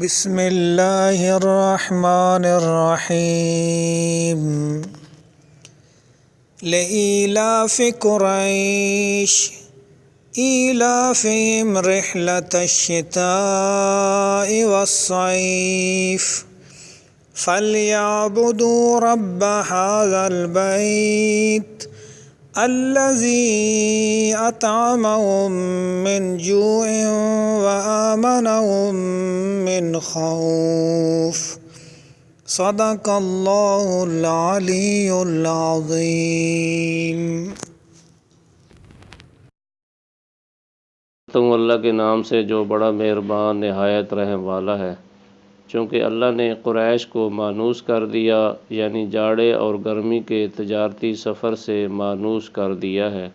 بسم اللہ الرحمن الرحیم لإیلاف قریش ایلافہم رحلة الشتاء والصیف فلیعبدوا رب هذا البیت الذی اطعمهم من جوع وآمنهم من خوف صدق اللہ العلی العظیم۔ تم اللہ کے نام سے جو بڑا مہربان نہایت رحم والا ہے۔ چونکہ اللہ نے قریش کو مانوس کر دیا، یعنی جاڑے اور گرمی کے تجارتی سفر سے مانوس کر دیا ہے،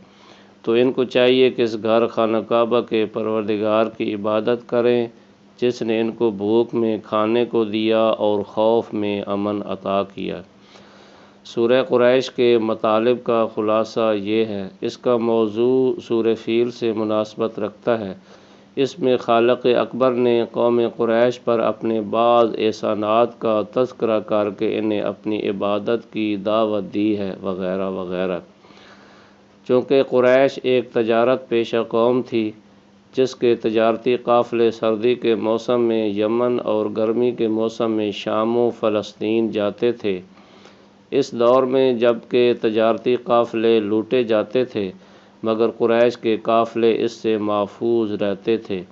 تو ان کو چاہیے کہ اس گھر خانہ کعبہ کے پروردگار کی عبادت کریں جس نے ان کو بھوک میں کھانے کو دیا اور خوف میں امن عطا کیا۔ سورہ قریش کے مطالب کا خلاصہ یہ ہے۔ اس کا موضوع سورہ فیل سے مناسبت رکھتا ہے۔ اس میں خالق اکبر نے قوم قریش پر اپنے بعض احسانات کا تذکرہ کر کے انہیں اپنی عبادت کی دعوت دی ہے وغیرہ وغیرہ۔ چونکہ قریش ایک تجارت پیشہ قوم تھی جس کے تجارتی قافلے سردی کے موسم میں یمن اور گرمی کے موسم میں شام و فلسطین جاتے تھے۔ اس دور میں جب کہ تجارتی قافلے لوٹے جاتے تھے مگر قریش کے قافلے اس سے محفوظ رہتے تھے،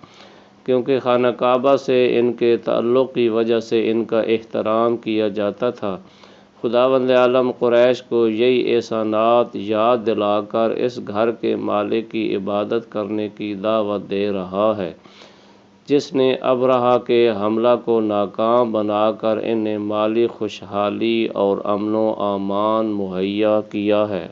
کیونکہ خانہ کعبہ سے ان کے تعلق کی وجہ سے ان کا احترام کیا جاتا تھا۔ خداوند عالم قریش کو یہی احسانات یاد دلا کر اس گھر کے مالک کی عبادت کرنے کی دعوت دے رہا ہے، جس نے ابرہہ کے حملہ کو ناکام بنا کر انہیں مالی خوشحالی اور امن و امان مہیا کیا ہے۔